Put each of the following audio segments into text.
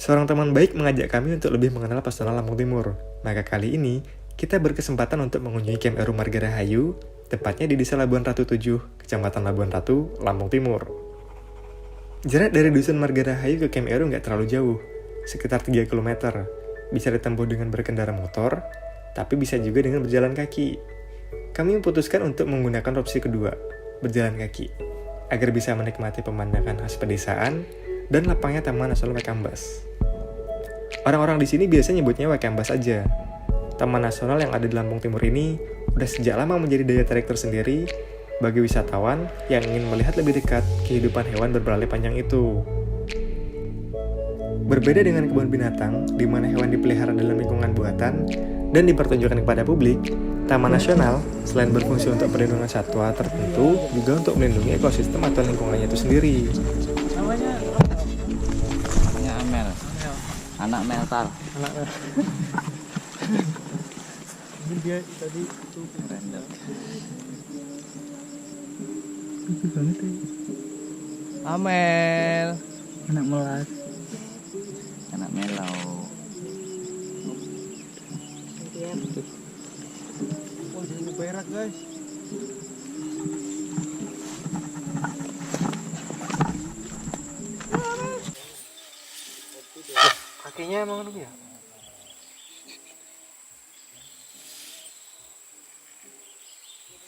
Seorang teman baik mengajak kami untuk lebih mengenal pesona Lampung Timur. Maka kali ini, kita berkesempatan untuk mengunjungi Camp Eru Marga Rahayu, tepatnya di Desa Labuan Ratu 7, Kecamatan Labuan Ratu, Lampung Timur. Jarak dari Dusun Marga Rahayu ke Camp Eru nggak terlalu jauh, sekitar 3 km. Bisa ditempuh dengan berkendara motor, tapi bisa juga dengan berjalan kaki. Kami memutuskan untuk menggunakan opsi kedua, berjalan kaki, agar bisa menikmati pemandangan khas pedesaan dan lapangnya Taman Nasional Waikambas. Orang-orang di sini biasanya nyebutnya Waikambas aja. Taman Nasional yang ada di Lampung Timur ini udah sejak lama menjadi daya tarik tersendiri bagi wisatawan yang ingin melihat lebih dekat kehidupan hewan berbelalai panjang itu. Berbeda dengan kebun binatang, di mana hewan dipelihara dalam lingkungan buatan dan dipertunjukkan kepada publik, Taman Nasional selain berfungsi untuk perlindungan satwa tertentu, juga untuk melindungi ekosistem atau lingkungannya itu sendiri. Namanya Amel. Anak mental. Mungkin dia tadi itu Random. lucu banget ya. Amel. Anak melas. Anak melau. Oh, jadi berak guys. Kakinya emang lu ya?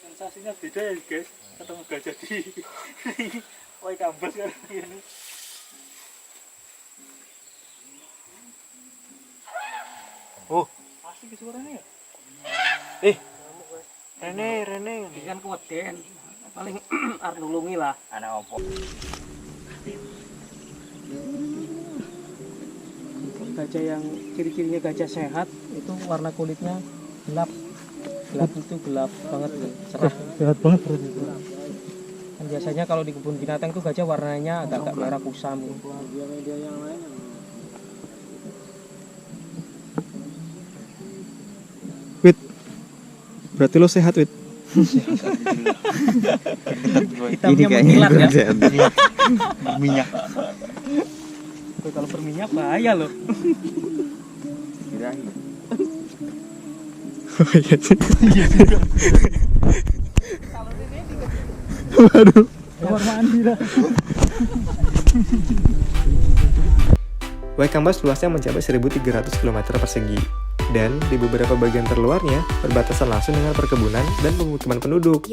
Sensasinya beda ya guys, ketemu gajah di Waikambas kan ini. Oh, asik suaranya ya? Rene. Ikan keweden paling arep nulungi lah. Anak opo? Gajah yang ciri-cirinya gajah sehat itu warna kulitnya gelap. Gelap itu gelap banget, cerah. Sehat banget berarti itu. Dan biasanya kalau di kebun binatang itu gajah warnanya agak-agak merah kusam. Wit, berarti lo sehat Wit? Hitamnya mengkilat ya. Minyak. Tuh, kalau berminyak bahaya loh. Birahi. Oh iya sih. Waduh. Kamar mandi dah. Waikambas luasnya mencapai 1.300 km persegi, dan di beberapa bagian terluarnya berbatasan langsung dengan perkebunan dan pemukiman penduduk.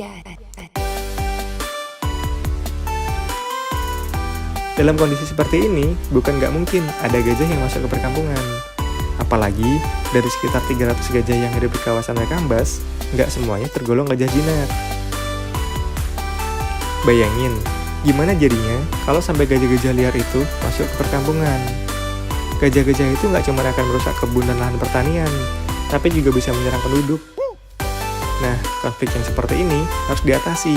Dalam kondisi seperti ini, bukan nggak mungkin ada gajah yang masuk ke perkampungan. Apalagi, dari sekitar 300 gajah yang hidup di kawasan Waikambas, nggak semuanya tergolong gajah jinak. Bayangin, gimana jadinya kalau sampai gajah-gajah liar itu masuk ke perkampungan? Gajah-gajah itu nggak cuma akan merusak kebun dan lahan pertanian, tapi juga bisa menyerang penduduk. Nah, konflik yang seperti ini harus diatasi,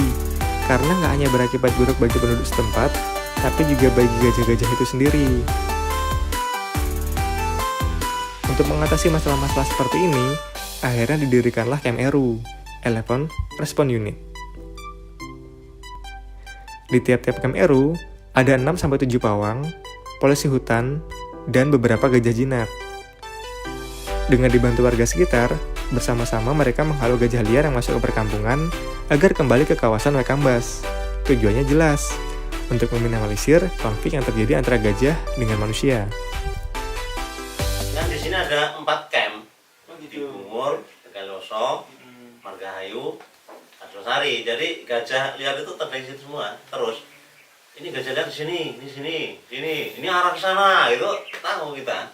karena nggak hanya berakibat buruk bagi penduduk setempat, tapi juga bagi gajah-gajah itu sendiri. Untuk mengatasi masalah-masalah seperti ini, akhirnya didirikanlah Camp Eru, Elephant Response Unit. Di tiap-tiap Camp Eru, ada 6-7 pawang, polisi hutan, dan beberapa gajah jinak. Dengan dibantu warga sekitar, bersama-sama mereka menghalau gajah liar yang masuk ke perkampungan agar kembali ke kawasan Waikambas. Tujuannya jelas, untuk meminimalisir konflik yang terjadi antara gajah dengan manusia. Nah, di sini ada 4 camp. Di Bungur, Tegaloso, Margahayu, Arjosari. Jadi gajah liar itu terdeteksi semua. Terus ini gajah liar di sini, di sini, sini. Ini arah ke sana, itu tahu kita.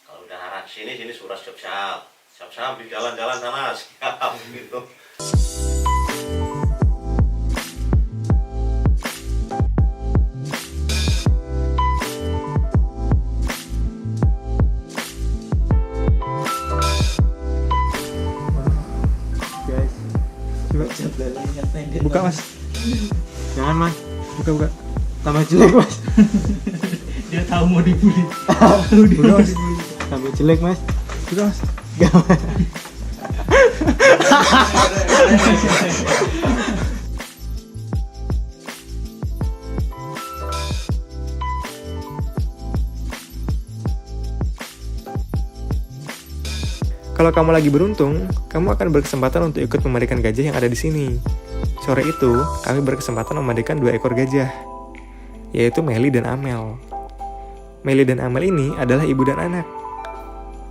Kalau udah arah ke sini, sini surat siap-siap. Siap-siap di jalan-jalan sana, siap gitu. Buka mas. Jangan mas, Buka. tambah jelek mas. Dia tahu mau dibully. Buka mas, tambah jelek mas. Buka mas. Kalau kamu lagi beruntung, kamu akan berkesempatan untuk ikut memandikan gajah yang ada di sini. Sore itu, kami berkesempatan memandikan 2 ekor gajah, yaitu Meli dan Amel. Meli dan Amel ini adalah ibu dan anak.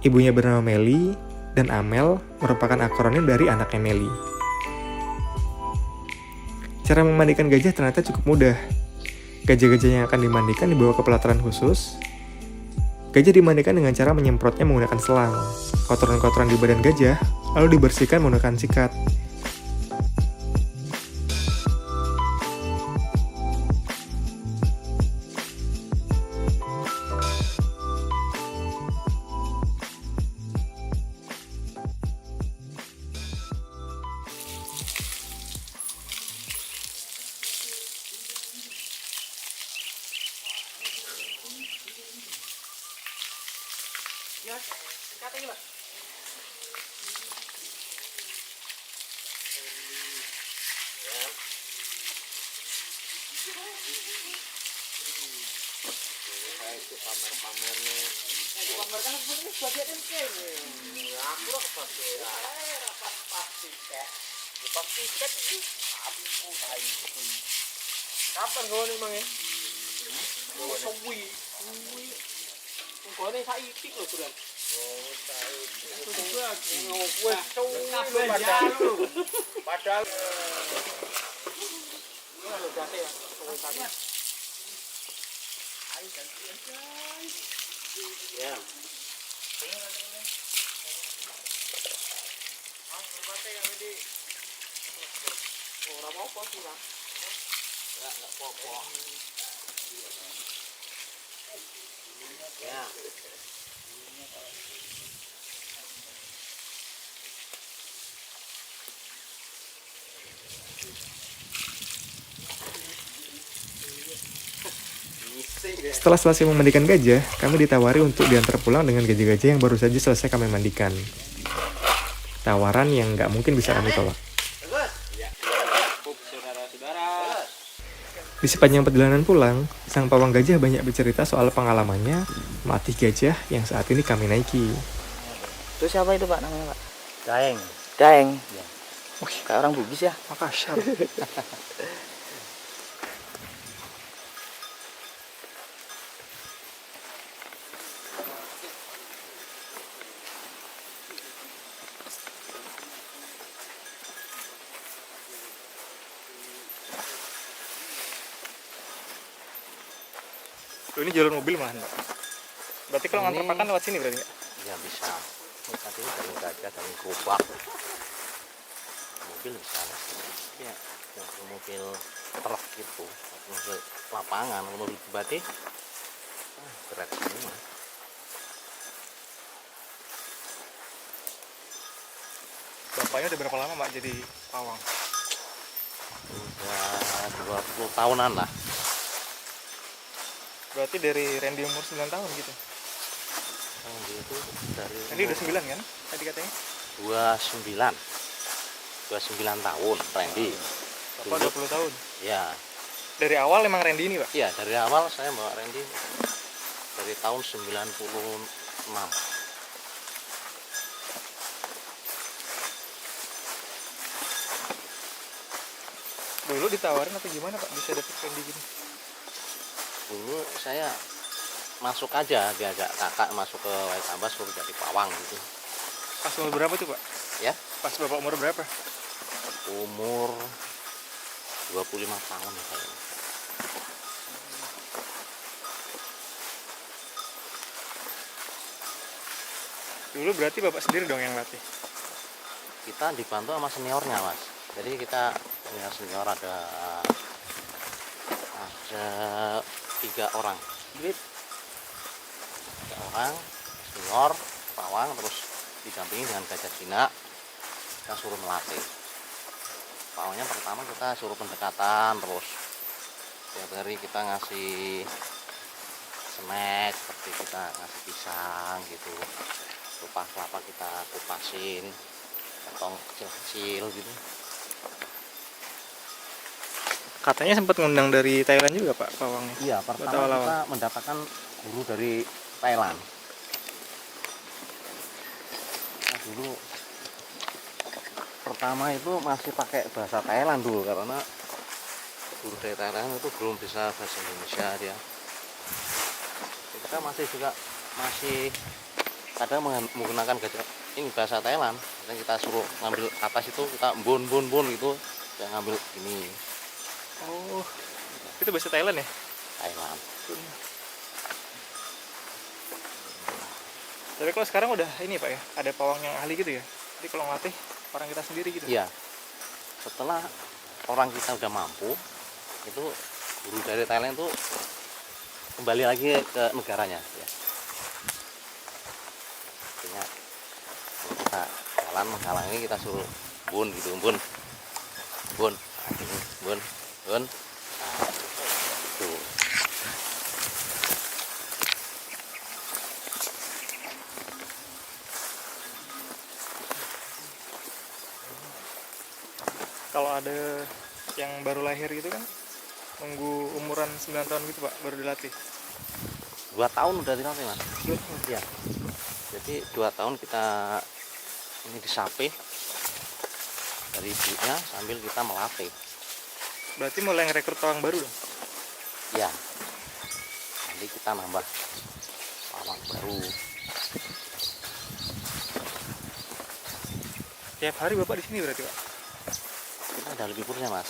Ibunya bernama Meli, dan Amel merupakan akronim dari anaknya Meli. Cara memandikan gajah ternyata cukup mudah. Gajah-gajah yang akan dimandikan dibawa ke pelataran khusus. Gajah dimandikan dengan cara menyemprotnya menggunakan selang. Kotoran-kotoran di badan gajah lalu dibersihkan menggunakan sikat. Kapan kau ni mang ya? Sawi. Kau ni saya ipik loh sudah. Padahal. Ya. Orang mau kau sih lah. Enggak apa-apa. Ya. Setelah selesai memandikan gajah, kami ditawari untuk diantar pulang dengan gajah-gajah yang baru saja selesai kami mandikan. Tawaran yang nggak mungkin bisa kami tolak. Di sepanjang perjalanan pulang, sang pawang gajah banyak bercerita soal pengalamannya melatih gajah yang saat ini kami naiki. Itu siapa itu Pak namanya Pak? Daeng. Daeng. Ya. Wih, kayak orang Bugis ya. Makassar. Ini jalur mobil malahan, Pak. Berarti kalau ngantar pakan lewat sini berarti nggak? Ya bisa. Tadi dari gajah dari gerobak. Mobil bisa. Ya, yang mobil truk gitu, mobil lapangan, mobil pribadi berat semua. Bapaknya udah berapa lama, Pak, jadi pawang? Udah 20 tahunan lah. Berarti dari Randy umur 9 tahun gitu. Itu dari Randy udah 9 kan? Tadi katanya? 29 tahun Randy. Bapak 20 tahun. Ya. Dari awal emang Randy ini, Pak? Iya, dari awal saya bawa Randy dari tahun 96. Dulu ditawarin atau gimana, Pak, bisa dapet Randy gini? Dulu saya masuk aja, diajak kakak masuk ke Waikambas suruh jadi pawang gitu. Pas umur berapa tuh, Pak? Ya, Pas Bapak umur berapa? umur 25 tahun kayaknya. Dulu berarti Bapak sendiri dong yang latih? Kita dibantu sama seniornya, Mas. Jadi kita punya senior ada 3 orang. 3 orang, senior, pawang, terus didampingi dengan gajah Cina. Kita suruh melatih. Pawangnya pertama kita suruh pendekatan, terus tiap hari kita ngasih snack, seperti kita ngasih pisang gitu. Kupas kelapa kita kupasin, potong kecil-kecil gitu. Katanya sempat ngundang dari Thailand juga, Pak, pawangnya? Iya, pertama awal-awal. kita mendapatkan guru dari Thailand. Kita dulu pertama itu masih pakai bahasa Thailand dulu, karena guru dari Thailand itu belum bisa bahasa Indonesia dia. Kita masih kadang menggunakan ini bahasa Thailand. Kadang kita suruh ngambil atas itu, kita bun gitu, kita ngambil ini Oh, itu bahasa Thailand ya? Thailand. Tapi kalau sekarang udah ini Pak ya, ada pawang yang ahli gitu ya? Jadi kalau ngelatih orang kita sendiri gitu? Iya, setelah orang kita udah mampu, itu guru dari Thailand itu kembali lagi ke negaranya ya. Artinya kita jalan menghalangi, kita suruh bun gitu, bun nah, itu. Kalau ada yang baru lahir gitu kan, nunggu umuran 9 tahun gitu Pak, baru dilatih. 2 tahun udah dilatih mas. Iya. Jadi 2 tahun kita ini disape dari ibunya sambil kita melatih. Berarti mulai ngerekrut pawang baru dong? Ya. Nanti kita nambah pawang baru. Tiap hari Bapak di sini berarti Pak? Kita ada liburnya mas.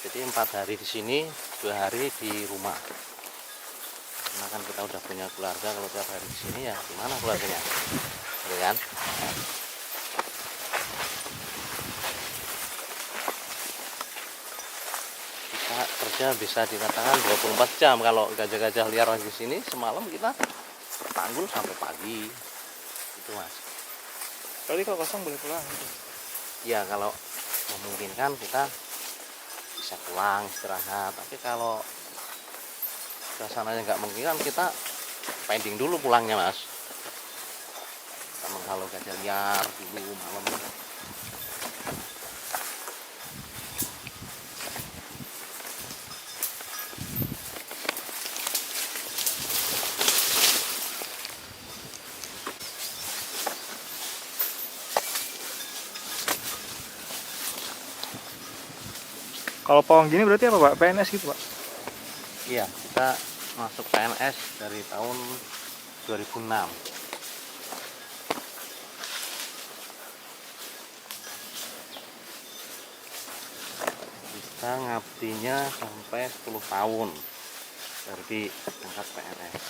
Jadi 4 hari di sini, 2 hari di rumah. Karena kan kita udah punya keluarga, kalau tiap hari di sini ya gimana keluarganya, gitu kan? Kita kerja bisa dikatakan 24 jam. Kalau gajah-gajah liar lagi di sini, semalam kita tertanggul sampai pagi, gitu mas. Berarti kalau kosong boleh pulang gitu? Ya kalau memungkinkan kita bisa pulang istirahat, tapi kalau suasananya nggak memungkinkan, kita pending dulu pulangnya mas. Kita menghalau gajah liar dulu malam. Kalau pawang gini berarti apa Pak? PNS gitu Pak? Iya, kita masuk PNS dari tahun 2006. Kita ngabdinya sampai 10 tahun dari angkat PNS.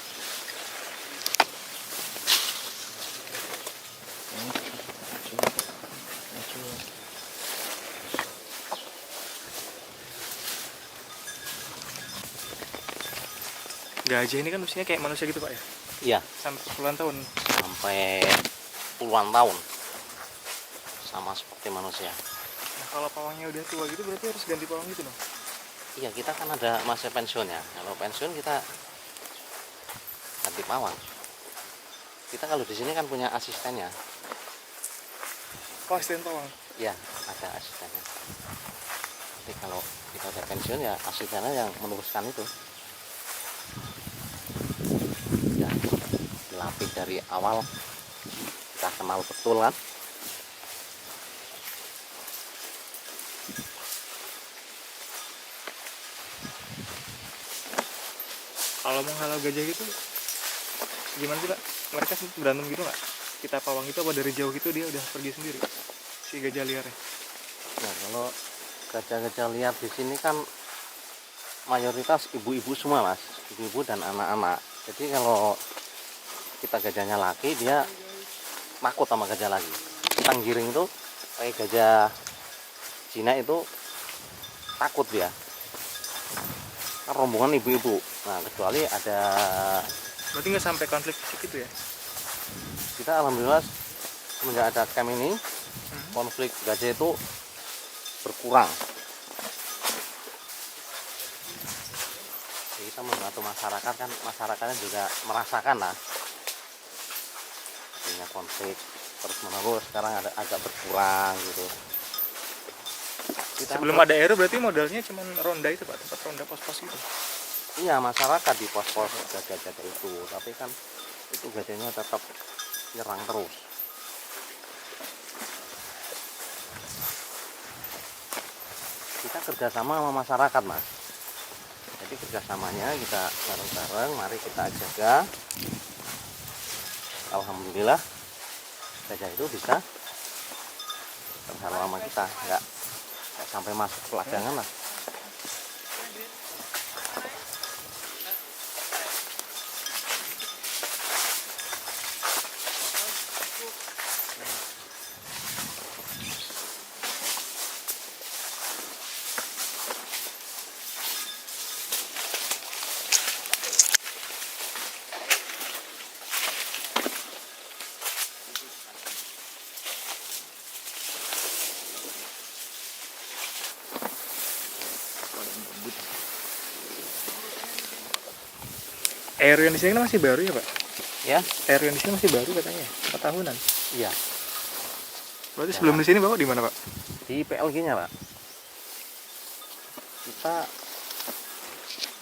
Gajah ini kan usianya kayak manusia gitu Pak ya? Iya, Sampai puluhan tahun. sampai puluhan tahun, sama seperti manusia. Nah kalau pawangnya udah tua gitu berarti harus ganti pawang gitu dong? Iya, kita kan ada masa pensiunnya. Kalau pensiun kita ganti pawang. Kita kalau di sini kan punya asistennya. Oh, asisten pawang? Iya, ada asistennya. Jadi kalau kita udah pensiun ya asistennya yang meneruskan itu. Ya, dilatih dari awal, kita kenal betul kan. Kalau menghalau gajah gitu gimana sih Pak? Mereka sempet berantem gitu nggak? Kita pawang itu apa dari jauh gitu dia udah pergi sendiri si gajah liarnya? Nah, kalau gajah-gajah liar di sini kan mayoritas ibu-ibu semua mas, ibu-ibu dan anak-anak. Jadi kalau kita gajahnya laki, dia takut sama gajah lagi. Kita giring itu kayak gajah Cina itu takut dia. Kan rombongan ibu-ibu. Nah, kecuali ada, Berarti nggak sampai konflik fisik gitu ya? kita alhamdulillah semenjak ada camp ini, konflik gajah itu berkurang. Jadi kita membantu masyarakat kan, masyarakatnya juga merasakan lah punya konflik terus menerus, sekarang ada agak berkurang gitu. Kita Sebelum ada Aero berarti modalnya cuma ronda itu Pak, tempat ronda pos-pos gitu. iya, masyarakat di pos-pos gajah-gajah itu, tapi kan itu gajahnya tetap nyerang terus. kita kerjasama sama masyarakat, Mas. Jadi kerjasamanya kita bareng-bareng, mari kita jaga. Alhamdulillah gajah itu bisa bersama kita, nggak sampai masuk ke ladangan lah. Air yang di sini kan masih baru ya Pak? Ya, Air yang di sini masih baru katanya, 4 tahunan. iya. Berarti sebelum di sini Bapak di mana Pak? Di PLG-nya, Pak. Kita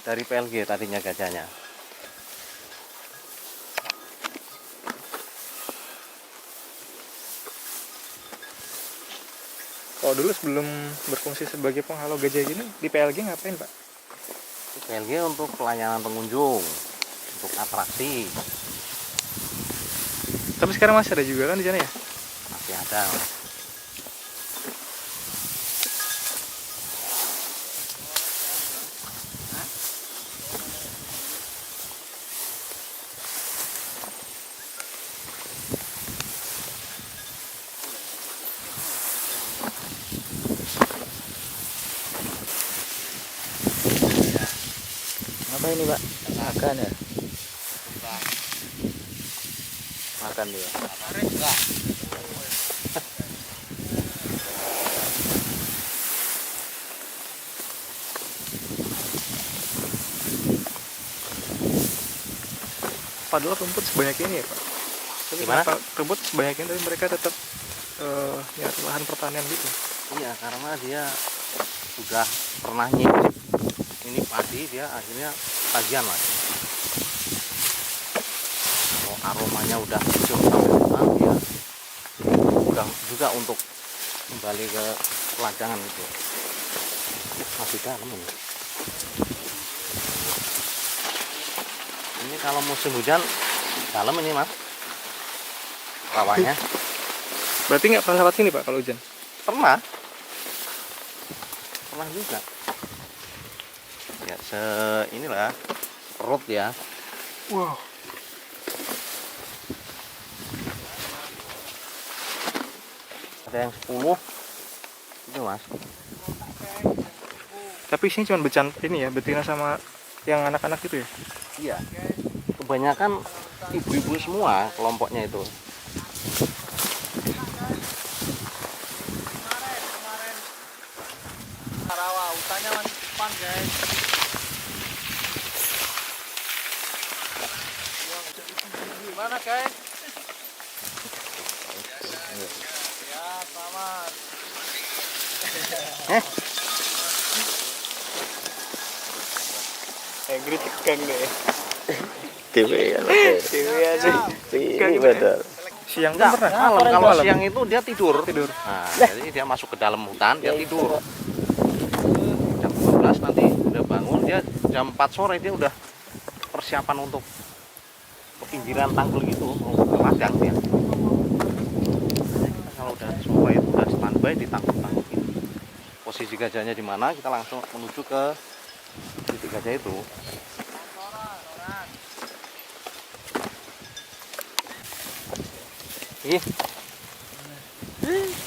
dari PLG tadinya gajahnya. Kalau dulu sebelum berfungsi sebagai penghalau gajah gini, di PLG ngapain Pak? Di PLG untuk pelayanan pengunjung, untuk atraksi, Tapi sekarang masih ada juga kan di sana ya? masih ada. Apa ini Pak? Makan ya? Makan dia. Padahal rumput sebanyak ini ya Pak? Tapi Gimana? kenapa rumput sebanyak ini tapi mereka tetap nyari lahan pertanian gitu? Iya, karena dia sudah pernah nyicip ini padi, dia akhirnya tagihan, Mas. Kalau aromanya udah cium sampai depan, dia udah juga untuk kembali ke ladangan itu. Masih dalam ini. Ini kalau musim hujan dalam ini, Mas. Rawannya Berarti nggak pernah lewat sini Pak kalau hujan? pernah juga. Ya inilah perut ya. Wow. Ada yang 10 itu, Mas. Tapi sini cuma ini ya, betina sama yang anak-anak gitu ya? Iya. Kebanyakan ibu-ibu semua kelompoknya itu. Rawa, hutannya masih depan guys. Gimana guys? Ya, selamat. Agri tegang deh. Dewe ya. Dewe aja. Ini betul. Siang tuh Enggak, pernah? malam. Kalau Malam. siang itu dia tidur. Tidur. Nah, jadi dia masuk ke dalam hutan, dia tidur. Jam 12 nanti udah bangun, dia jam 4 sore dia udah persiapan untuk ke pinggiran tanggul gitu, mau ke ladang dia. Jadi kita kalau udah sore itu udah standby di tanggul-tanggul itu. Posisi gajahnya di mana, kita langsung menuju ke titik gajah itu. Ih,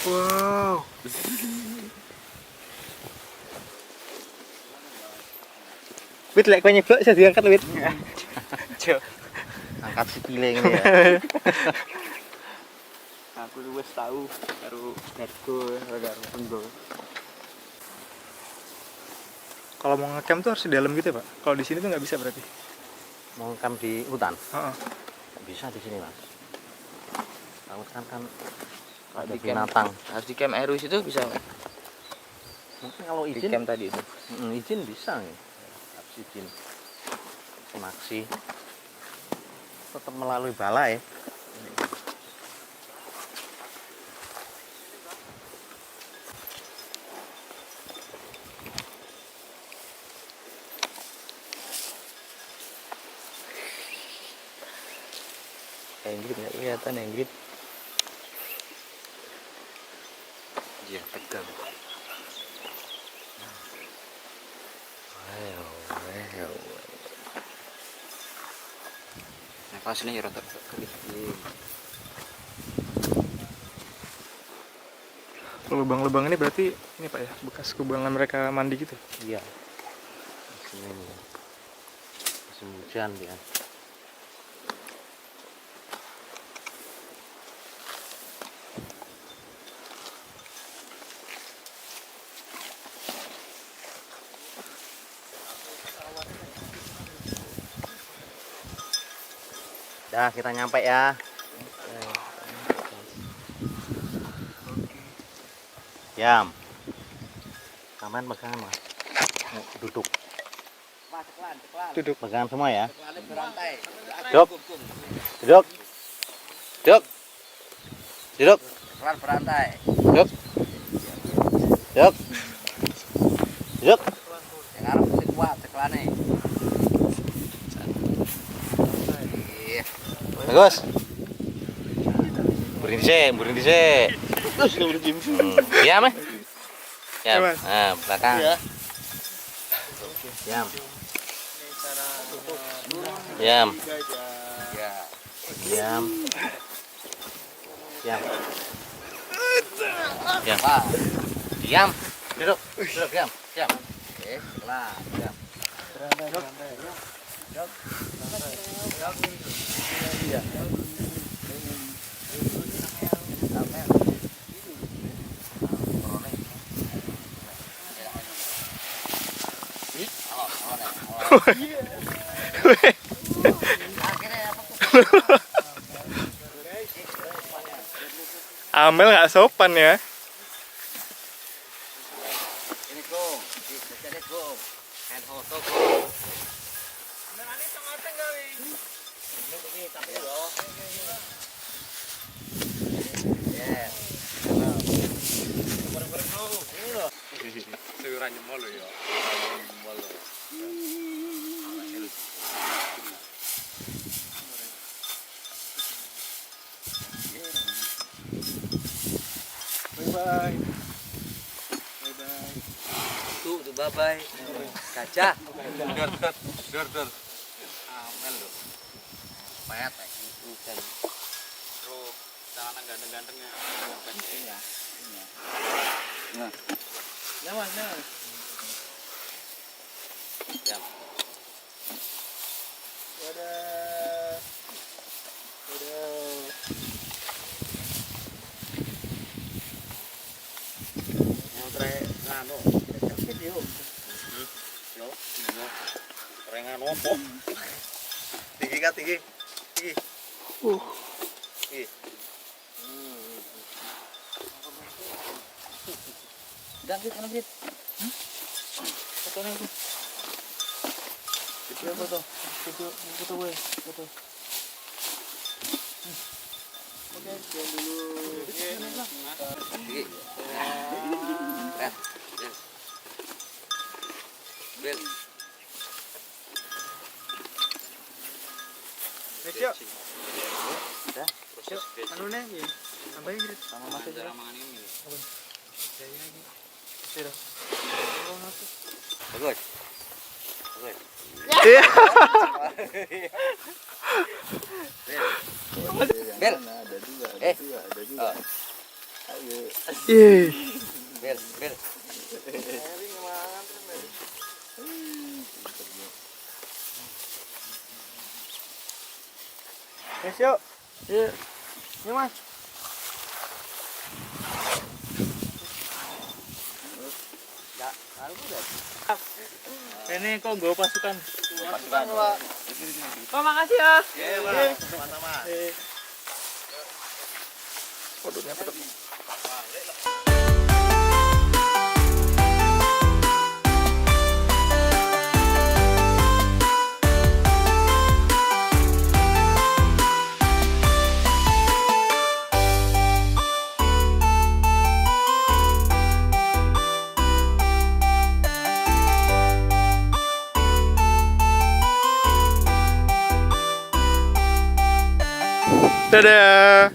Wow. Wit, lek kowe nyeblok bisa diangkat Wit. angkat si piling ini ya. Aku wis tahu karo Dargo karo Penggo. Kalau mau ngecamp tuh harus di dalam gitu ya Pak? Kalau di sini tuh nggak bisa berarti? Mau ngecamp di hutan? Heeh. Nggak bisa di sini, Mas. Takut kan ada Di camp. binatang. Harus di camp Erus itu bisa nggak? Mungkin kalau Di izin, camp tadi itu. izin bisa nih. Harus izin. Semaksi. Tetap melalui balai. Enggrit nggak kelihatan enggrit. Iya, tegang. Wow. Nafas ini ya rada kerik. Lubang-lubang ini berarti ini Pak ya, bekas kubangan mereka mandi gitu. Iya. Musim ini. Musim hujan dia. Dah, kita nyampe ya. Yam. Kamen pegangan, Mas. Duduk. Duduk. Pegangan semua ya. Duduk. Duduk. Duduk. Duduk. Pelan berantai. Duduk. Duduk. Duduk. Yang arep mesti kuat ceklane. Bagus. Berhenti sih. Terus berhenti. Diam, eh. Ya, nah, belakang. Diam. Diam. Diam. Diam. Diam. Diam. Duduk. Duduk, diam. Diam. Oke, kelar. Diam. Amel nggak sopan ya. Ini Gong, jadi Gong. Hand foto Gong. Bye. Tuh bye-bye. Gajah. Dor. Amel loh. Payat ya. Bukan. Terus celana ganteng-gantengnya. Iya. Nah. Nyaman. Diam. Rengan opo? Tinggi kan tinggi. Tinggi. Tinggi. Gangit mana git? Foto nih. Video foto. Foto gue. Foto. Oke, jangan dulu. Tinggi. Bel. Yuk. Dah, proses Anu nih, ya. Tambahin gitu. sama masuk dalam mangan ini. Sudah. Bagus. Bagus. Bel. Bel. Yes, yuk. Yuk. Yuk, Mas. Ini kok gue pasukan. Pasukan, Pak. Oh, makasih ya. Iya, Pak. Sama-sama. Kodoknya pedok. Dadah.